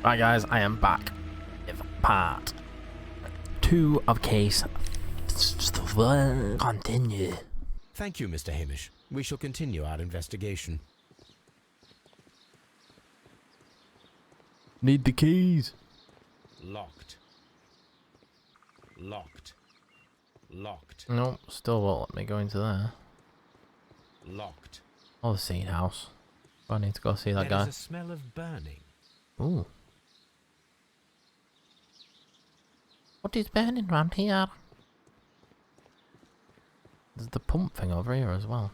Right guys, I am back with part 2 of case continue. Thank you, Mr. Hamish. We shall continue our investigation. Need the keys. Locked. Locked. Locked. No, still won't let me go into there. Locked. Oh, the seed house. I need to go see that There guy. is a smell of burning. Ooh. What is burning round here? There's the pump thing over here as well.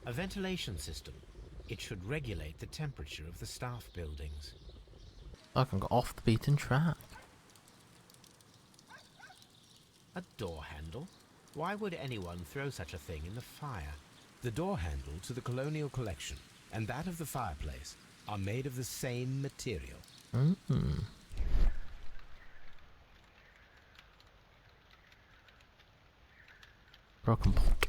A ventilation system. It should regulate the temperature of the staff buildings. I can go off the beaten track. A door handle? Why would anyone throw such a thing in the fire? The door handle to the Colonial Collection and that of the fireplace are made of the same material. Mm-hmm. Broken pot.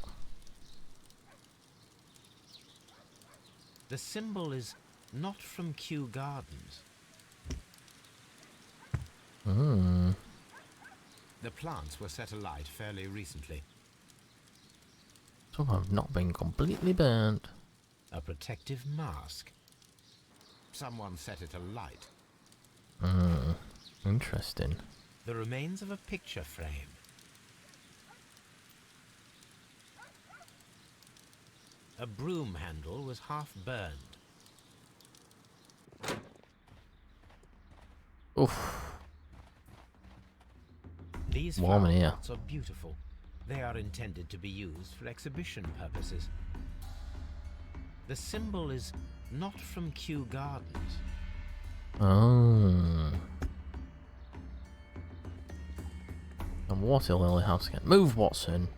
The symbol is not from Kew Gardens. Hmm. The plants were set alight fairly recently. Some have not been completely burnt. A protective mask. Someone set it alight. Hmm. Interesting. The remains of a picture frame. A broom handle was half burned. Oof. These Warm in flower here. pots are beautiful. They are intended to be used for exhibition purposes. The symbol is not from Kew Gardens. Oh. And water lily house again. Move, Watson.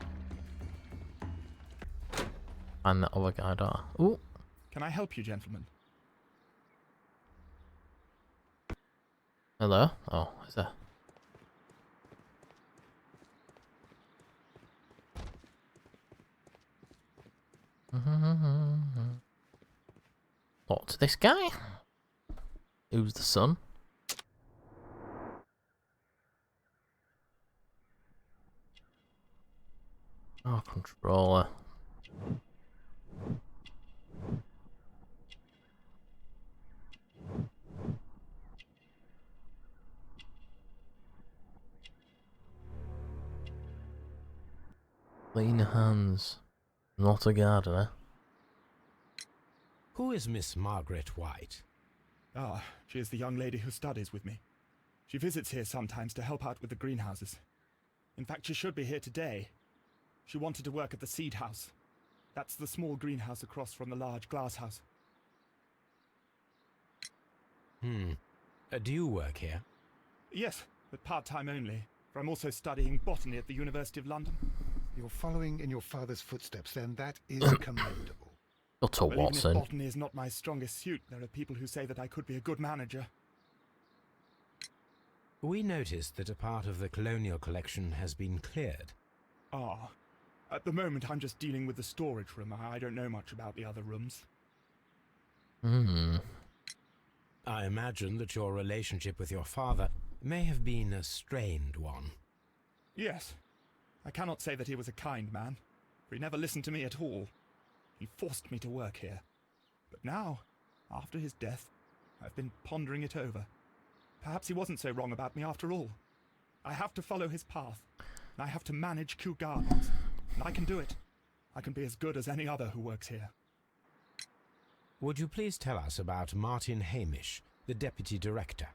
And that other guy there. Ooh. Can I help you, gentlemen? Hello? Oh, is there? What's this guy? Who's the son? Oh, controller. Clean hands. Not a gardener. Who is Miss Margaret White? Ah, she is the young lady who studies with me. She visits here sometimes to help out with the greenhouses. In fact, she should be here today. She wanted to work at the seed house. That's the small greenhouse across from the large glass house. Do you work here? Yes, but part-time only, for I'm also studying botany at the University of London. You're following in your father's footsteps, then. That is commendable. Shut up, Well, even if Watson. botany is not my strongest suit, there are people who say that I could be a good manager. We noticed that a part of the Colonial Collection has been cleared. Ah, at the moment I'm just dealing with the storage room. I don't know much about the other rooms. Hmm. I imagine that your relationship with your father may have been a strained one. Yes. I cannot say that he was a kind man, for he never listened to me at all. He forced me to work here. But now, after his death, I've been pondering it over. Perhaps he wasn't so wrong about me after all. I have to follow his path, and I have to manage Kew Gardens, and I can do it. I can be as good as any other who works here. Would you please tell us about Martin Hamish, the Deputy Director?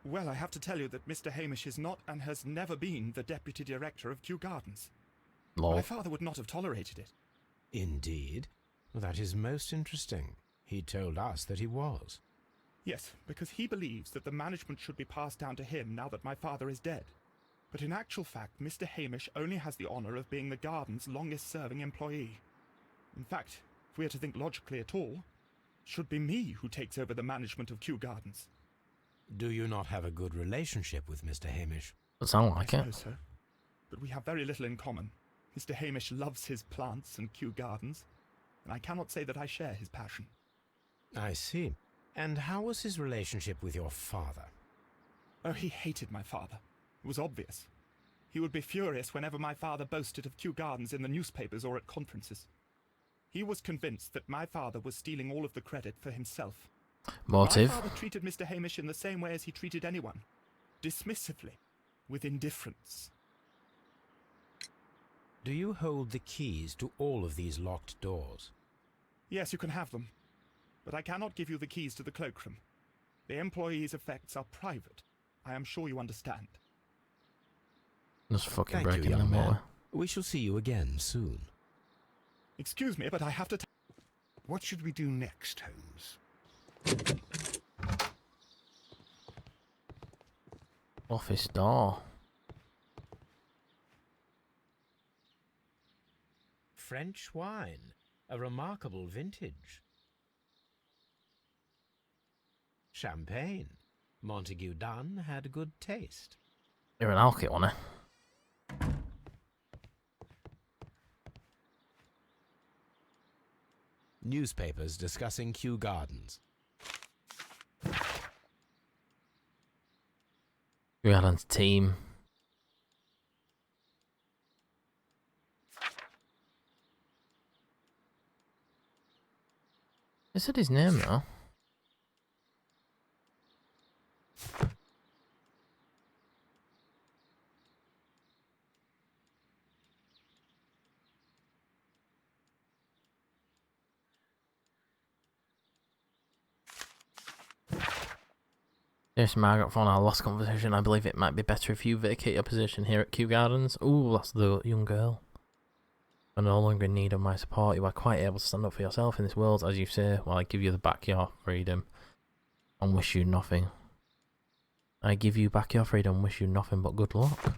Well, I have to tell you that Mr. Hamish is not and has never been the Deputy Director of Kew Gardens. Lol. My father would not have tolerated it. Indeed. That is most interesting. He told us that he was. Yes, because he believes that the management should be passed down to him now that my father is dead. But in actual fact, Mr. Hamish only has the honour of being the garden's longest-serving employee. In fact, if we are to think logically at all, it should be me who takes over the management of Kew Gardens. Do you not have a good relationship with Mr. Hamish? Doesn't sound like I it. suppose so. But we have very little in common. Mr. Hamish loves his plants and Kew Gardens, and I cannot say that I share his passion. I see. And how was his relationship with your father? Oh, he hated my father. It was obvious. He would be furious whenever my father boasted of Kew Gardens in the newspapers or at conferences. He was convinced that my father was stealing all of the credit for himself. Motive. My father treated Mr. Hamish in the same way as he treated anyone. Dismissively. With indifference. Do you hold the keys to all of these locked doors? Yes, you can have them. But I cannot give you the keys to the cloakroom. The employees' effects are private. I am sure you understand. Just fucking Thank you, breaking young them man. over. We shall see you again soon. Excuse me, but I have to What should we do next, Holmes? Office door. French wine. A remarkable vintage. Champagne. Montague Dunn had good taste. You're an alky one, eh? Newspapers discussing Kew Gardens. Kew Gardens team. They said his name though. Yes, Margaret, from our last conversation, I believe it might be better if you vacate your position here at Kew Gardens. Ooh, that's the young girl. You are no longer in need of my support. You are quite able to stand up for yourself in this world, as you say, while I give you back your freedom and wish you nothing. I give you back your freedom and wish you nothing but good luck.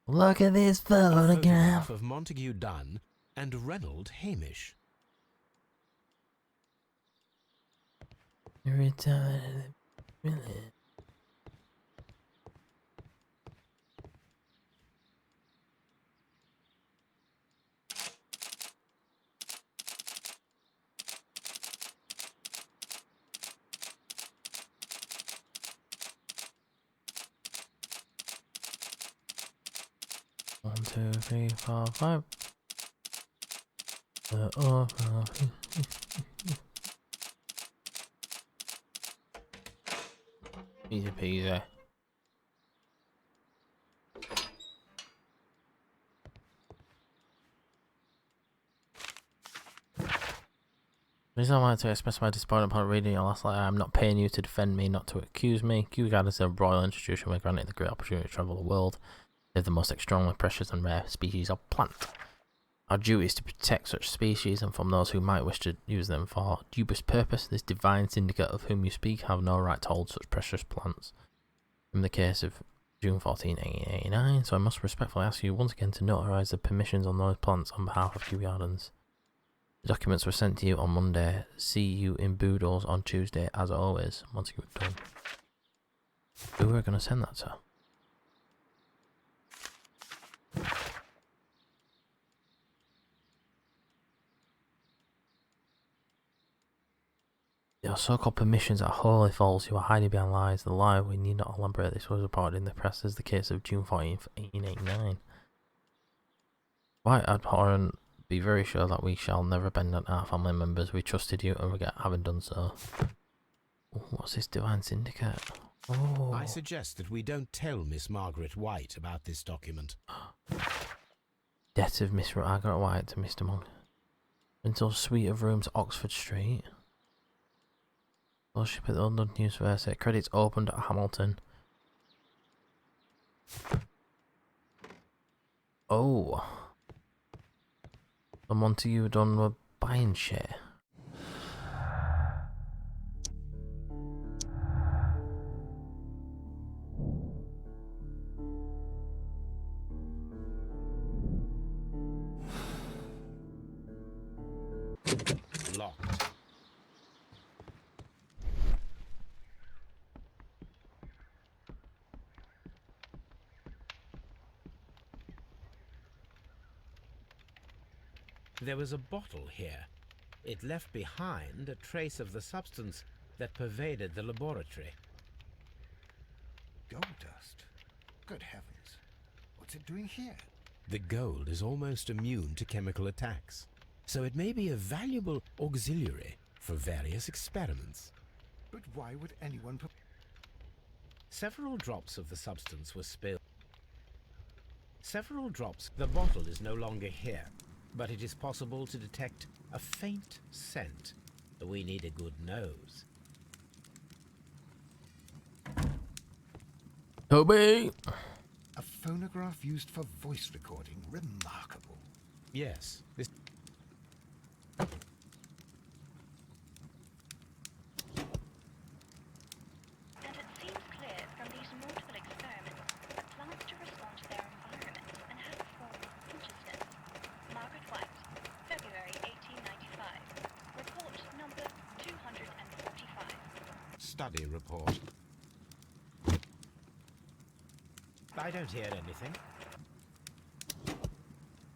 Look at this A photograph. photograph of Montague Dunn and Reynold Hamish. Every time, really. One, two, three, four, five. Easy peasy. The reason I wanted to express my disappointment upon reading your last letter, I'm not paying you to defend me, not to accuse me. Kew Gardens is a royal institution. We're granted the great opportunity to travel the world. They're the most extremely precious and rare species of plant. Our duty is to protect such species and from those who might wish to use them for dubious purpose. This divine syndicate of whom you speak have no right to hold such precious plants. In the case of June 14, 1889, so I must respectfully ask you once again to notarise the permissions on those plants on behalf of Kew Gardens. The documents were sent to you on Monday. See you in Boodles on Tuesday, as always. Once you're done. Who are we going to send that to? Your so-called permissions are wholly false. You are hiding behind lies. The lie, we need not elaborate. This was reported in the press as the case of June 14th, 1889. Quite abhorrent. Be very sure that we shall never abandon our family members. We trusted you and regret having done so. Ooh, what's this divine syndicate? Oh. I suggest that we don't tell Miss Margaret White about this document. Debt of Miss Margaret White to Mr. Monk. Rental suite of rooms, Oxford Street. Fellowship at the London University. Credits opened at Hamilton. Oh. The Montague Dunn were buying shit. Locked. There was a bottle here. It left behind a trace of the substance that pervaded the laboratory. Gold dust? Good heavens. What's it doing here? The gold is almost immune to chemical attacks, so it may be a valuable auxiliary for various experiments. But why would anyone... Several drops of the substance were spilled. The bottle is no longer here, but it is possible to detect a faint scent. We need a good nose. Toby! A phonograph used for voice recording. Remarkable. Yes, this... And it seems clear from these multiple experiments that plants do respond to their environment and have a form of consciousness. Margaret White, February 1895. Report number 245. Study report. I don't hear anything.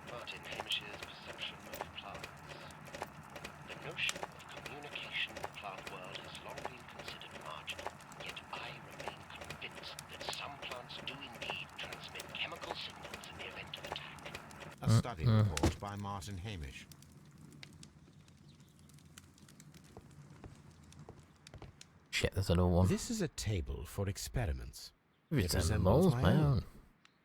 Martin Hamish's perception of plants. The notion of communication in the plant world has long been considered marginal, yet I remain convinced that some plants do indeed transmit chemical signals in the event of attack. A study report by Martin Hamish. Shit, there's another one. This is a table for experiments. It's It resembles animals, my own. man.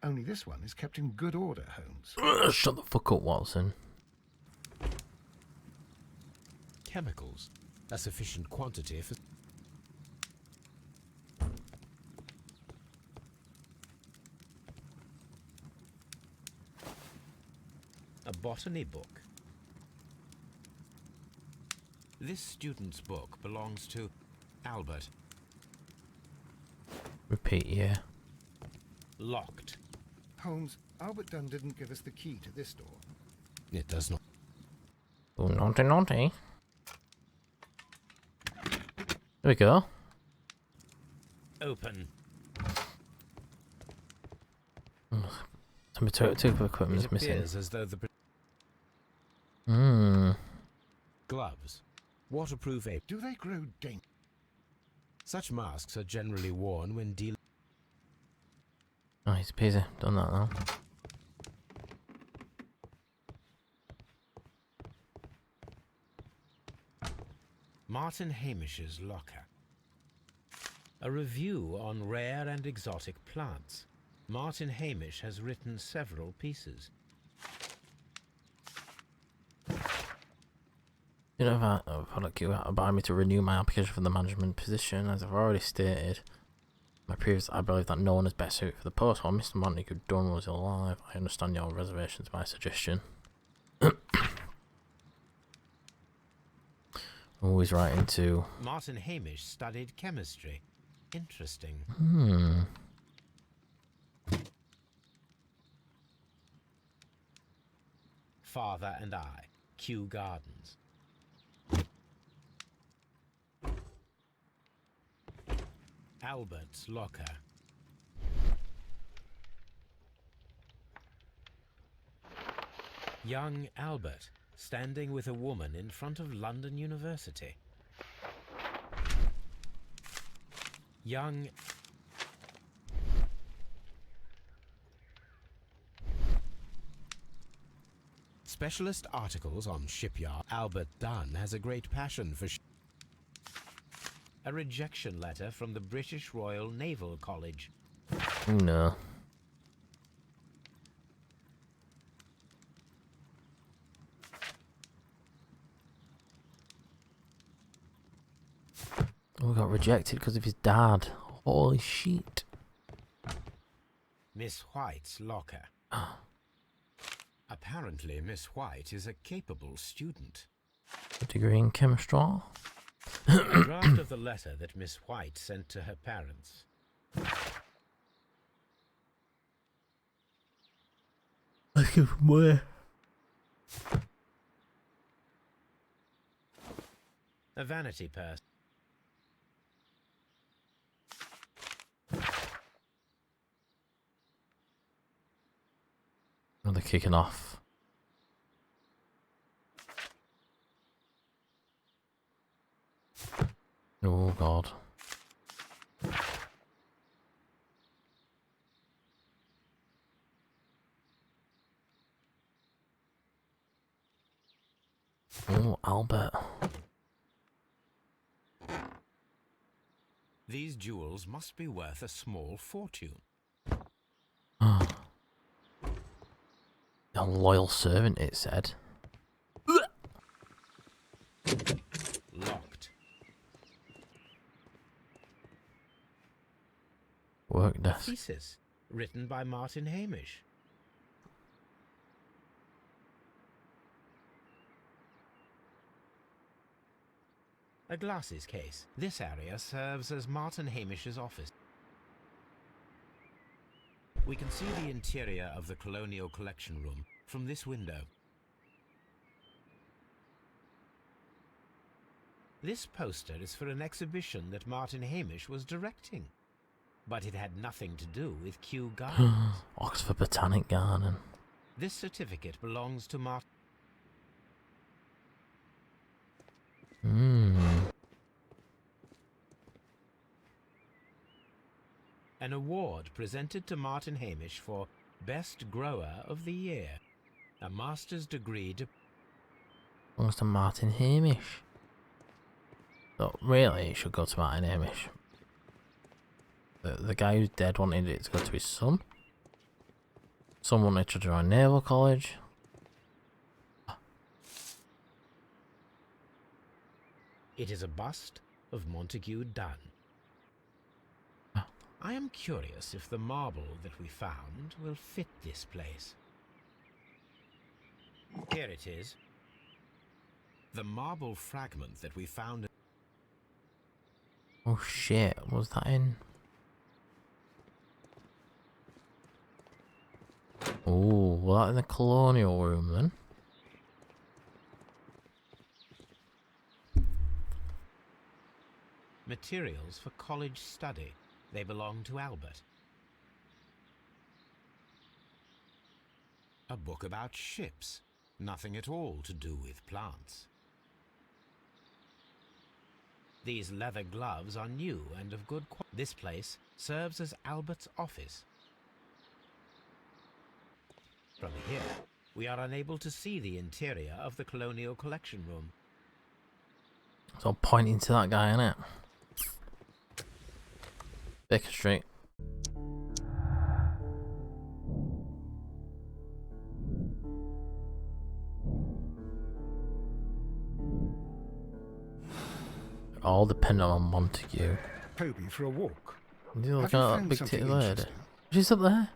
Only this one is kept in good order, Holmes. Shut the fuck up, Watson. Chemicals. A sufficient quantity for... A botany book. This student's book belongs to Albert. Repeat, yeah. Locked. Holmes, Albert Dunn didn't give us the key to this door. It does not. Oh, naughty, naughty. There we go. Open. Some protective equipment It is missing. appears as though the Hmm. gloves. Waterproof apron. Do they grow dangerous? Such masks are generally worn when dealing... Oh, he's busy. Done that now. Martin Hamish's locker. A review on rare and exotic plants. Martin Hamish has written several pieces. You know, I've had a queue out about me to renew my application for the management position. As I've already stated, my previous, I believe that no one is best suited for the post. While Mr. Montague Dunn was alive, I understand your reservations by suggestion. Always writing to... Martin Hamish studied chemistry. Interesting. Father and I. Kew Gardens. Albert's locker. Young Albert, standing with a woman in front of London University. Young... Specialist articles on shipyard. Albert Dunn has a great passion for a rejection letter from the British Royal Naval College. Oh no. Oh, we got rejected because of his dad. Holy shit. Miss White's locker. Apparently, Miss White is a capable student. A degree in chemistry. A draft of the letter that Miss White sent to her parents. Let's go from where? A vanity purse. Oh, they're kicking off. Oh god. Oh, Albert. These jewels must be worth a small fortune. A loyal servant, it said. Locked. Work desk. Thesis, written by Martin Hamish. A glasses case. This area serves as Martin Hamish's office. We can see the interior of the Colonial Collection Room from this window. This poster is for an exhibition that Martin Hamish was directing, but it had nothing to do with Kew Gardens. Oxford Botanic Garden. This certificate belongs to Martin. An award presented to Martin Hamish for Best Grower of the Year. A master's degree Belongs to Martin Hamish. So really, it should go to Martin Hamish. The guy who's dead wanted it to go to his son. Son wanted to join Naval College. It is a bust of Montague Dunn. I am curious if the marble that we found will fit this place. Here it is. The marble fragment that we found. Oh shit, what was that in? Oh, was that in the colonial room then? Materials for college study. They belong to Albert. A book about ships. Nothing at all to do with plants. These leather gloves are new and of good quality. This place serves as Albert's office. From here, we are unable to see the interior of the Colonial Collection Room. It's all pointing to that guy, innit? Baker Street. All dependent on Montague. Toby for a walk. You Have looking you at that found big something titty lady? interesting? She's up there.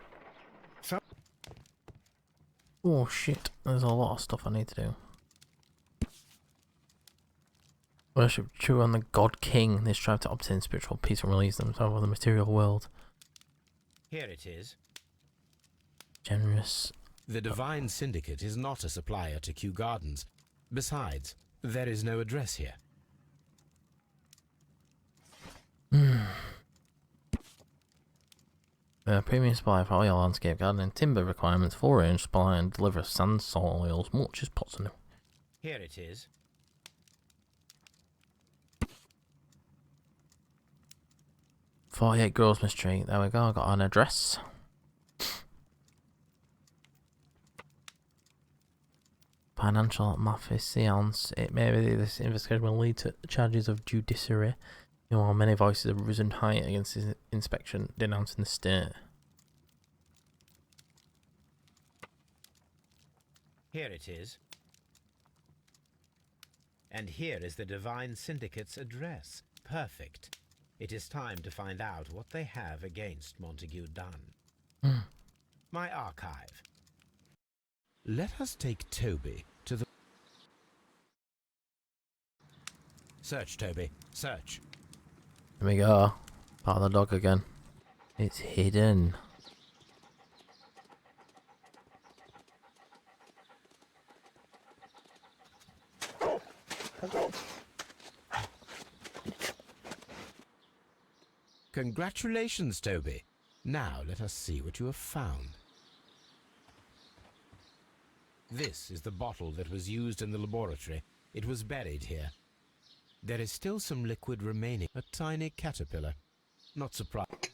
So- Oh shit, there's a lot of stuff I need to do. Worship true on the God King. They strive to obtain spiritual peace and release themselves from the material world. Here it is. Generous. The Divine Syndicate is not a supplier to Kew Gardens. Besides, there is no address here. Premium supply for all your landscape gardening, timber requirements, full range supply, and deliver sand, salt, oils, much as possible. Here it is. 48 Grosvenor Street. There we go. I got an address. Financial malfeasance. It may be this investigation will lead to charges of judiciary. Meanwhile, many voices have risen high against this inspection, denouncing the state. Here it is. And here is the Divine Syndicate's address. Perfect. It is time to find out what they have against Montague Dunn. My archive. Let us take Toby to the... Search, Toby. Search. Here we go. Part of the dog again. It's hidden. Congratulations, Toby. Now let us see what you have found. This is the bottle that was used in the laboratory. It was buried here. There is still some liquid remaining. A tiny caterpillar. Not surprised.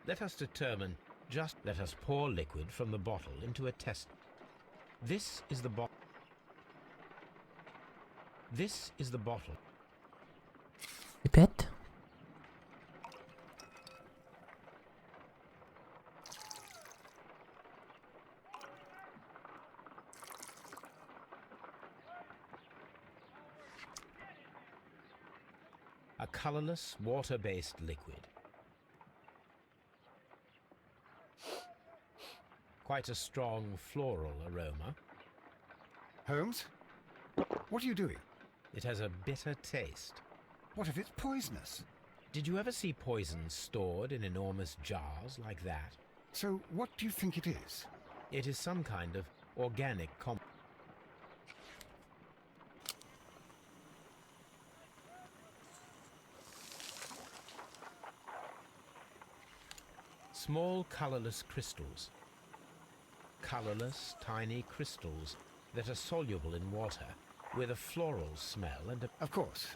Let us determine. Just let us pour liquid from the bottle into a test. This is the bottle. This is the bottle. Pipette? A colorless, water-based liquid. Quite a strong floral aroma. Holmes? What are you doing? It has a bitter taste. What if it's poisonous? Did you ever see poison stored in enormous jars like that? So what do you think it is? It is some kind of organic small colorless crystals. Colorless, tiny crystals that are soluble in water with a floral smell and a... Of course.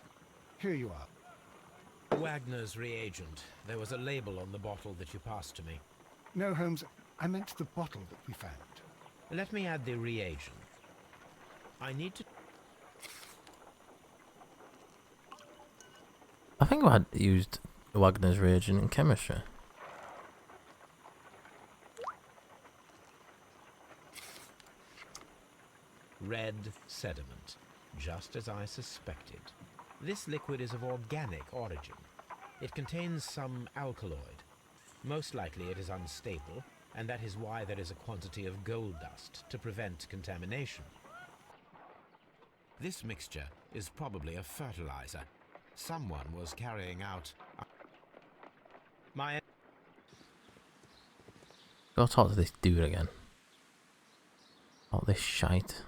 Here you are. Wagner's reagent. There was a label on the bottle that you passed to me. No, Holmes, I meant the bottle that we found. Let me add the reagent. I need to... I think I had used Wagner's reagent in chemistry. Red sediment, just as I suspected. This liquid is of organic origin. It contains some alkaloid. Most likely it is unstable, and that is why there is a quantity of gold dust to prevent contamination. This mixture is probably a fertilizer. Someone was carrying out... My... Go talk to this dude again. Oh, this shite.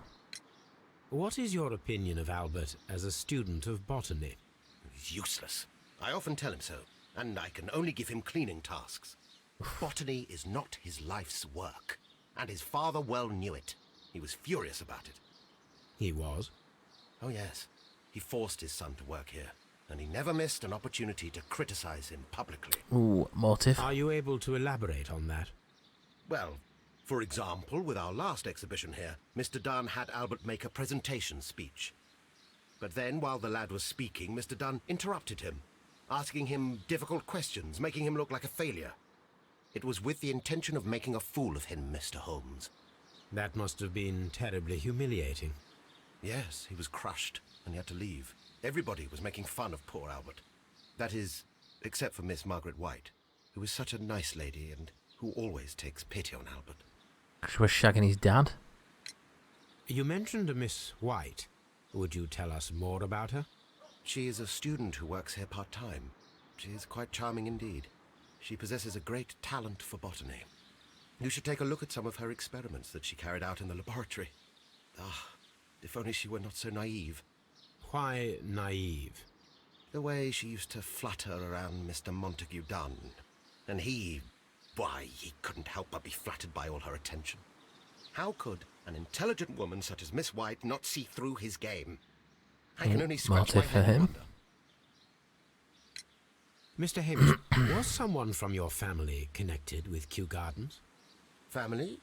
What is your opinion of Albert as a student of botany? He's useless. I often tell him so, and I can only give him cleaning tasks. Botany is not his life's work, and his father well knew it. He was furious about it. He was? Oh yes, he forced his son to work here, and he never missed an opportunity to criticize him publicly. Ooh, motive. Are you able to elaborate on that? Well, for example, with our last exhibition here, Mr. Dunn had Albert make a presentation speech. But then, while the lad was speaking, Mr. Dunn interrupted him, asking him difficult questions, making him look like a failure. It was with the intention of making a fool of him, Mr. Holmes. That must have been terribly humiliating. Yes, he was crushed, and he had to leave. Everybody was making fun of poor Albert. That is, except for Miss Margaret White, who is such a nice lady and who always takes pity on Albert. She was shagging his dad. You mentioned a Miss White. Would you tell us more about her? She is a student who works here part-time. She is quite charming indeed. She possesses a great talent for botany. You should take a look at some of her experiments that she carried out in the laboratory. Ah, if only she were not so naive. Why naive? The way she used to flutter around Mr. Montague Dunn. And why, he couldn't help but be flattered by all her attention. How could an intelligent woman such as Miss White not see through his game? I can only scratch my motive for head and him. wonder. Mr. Hamish, was someone from your family connected with Kew Gardens? Family?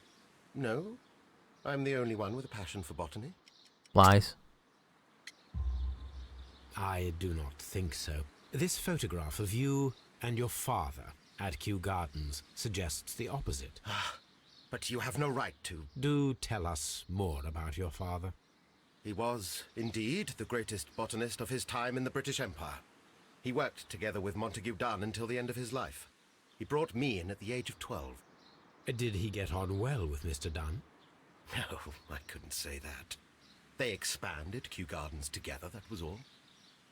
No. I'm the only one with a passion for botany. Lies. I do not think so. This photograph of you and your father at Kew Gardens suggests the opposite. But you have no right to. Do tell us more about your father. He was, indeed, the greatest botanist of his time in the British Empire. He worked together with Montague Dunn until the end of his life. He brought me in at the age of 12. Did he get on well with Mr. Dunn? No, I couldn't say that. They expanded Kew Gardens together, that was all.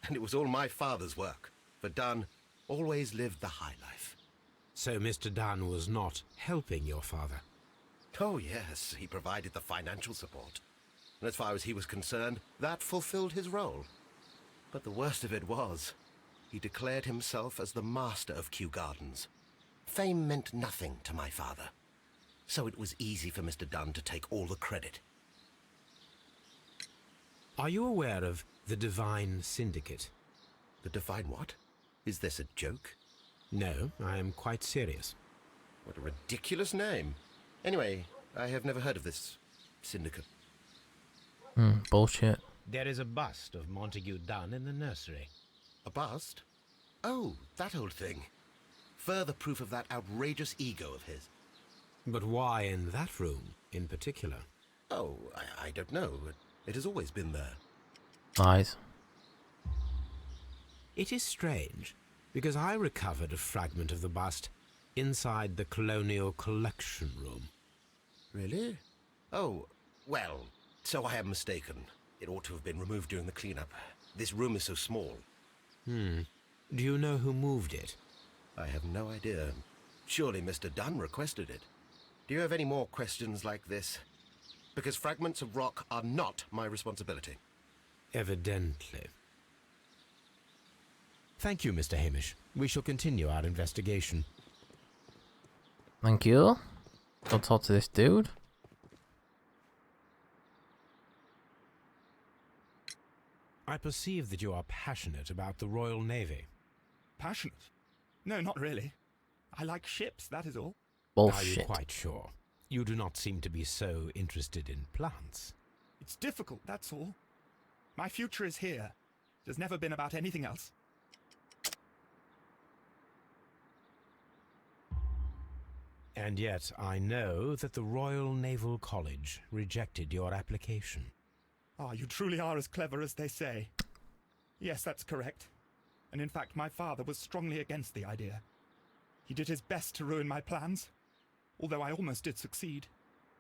And it was all my father's work, for Dunn always lived the high life. So Mr. Dunn was not helping your father? Oh yes, he provided the financial support. And as far as he was concerned, that fulfilled his role. But the worst of it was, he declared himself as the master of Kew Gardens. Fame meant nothing to my father. So it was easy for Mr. Dunn to take all the credit. Are you aware of the Divine Syndicate? The Divine what? Is this a joke? No, I am quite serious. What a ridiculous name. Anyway, I have never heard of this syndicate. Bullshit. There is a bust of Montague Dunn in the nursery. A bust? Oh, that old thing. Further proof of that outrageous ego of his. But why in that room in particular? Oh, I don't know. It has always been there. Lies. It is strange, because I recovered a fragment of the bust inside the Colonial Collection room. Really? Oh, well, so I am mistaken. It ought to have been removed during the cleanup. This room is so small. Do you know who moved it? I have no idea. Surely Mr. Dunn requested it. Do you have any more questions like this? Because fragments of rock are not my responsibility. Evidently. Thank you, Mr. Hamish. We shall continue our investigation. Thank you. Go talk to this dude. I perceive that you are passionate about the Royal Navy. Passionate? No, not really. I like ships, that is all. Are you Bullshit. quite sure? You do not seem to be so interested in plants. It's difficult, that's all. My future is here. It has never been about anything else. And yet I know that the Royal Naval College rejected your application. Ah, you truly are as clever as they say. Yes, that's correct. And in fact, my father was strongly against the idea. He did his best to ruin my plans, although I almost did succeed.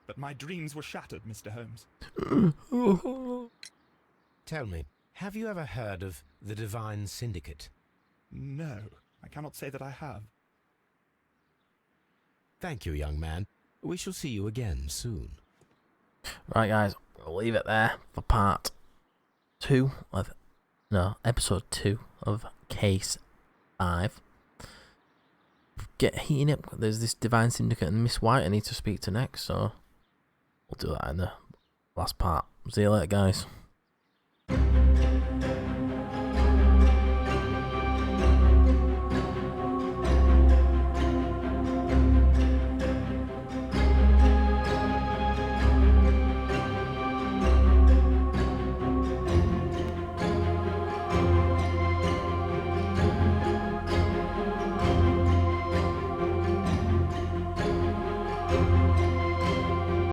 But my dreams were shattered, Mr. Holmes. Tell me, have you ever heard of the Divine Syndicate? No, I cannot say that I have. Thank you, young man. We shall see you again soon. Right, guys, we'll leave it there for part 2 of... No, episode 2 of Case 5. Get heating up. There's this Divine Syndicate and Miss White I need to speak to next, so we'll do that in the last part. See you later, guys.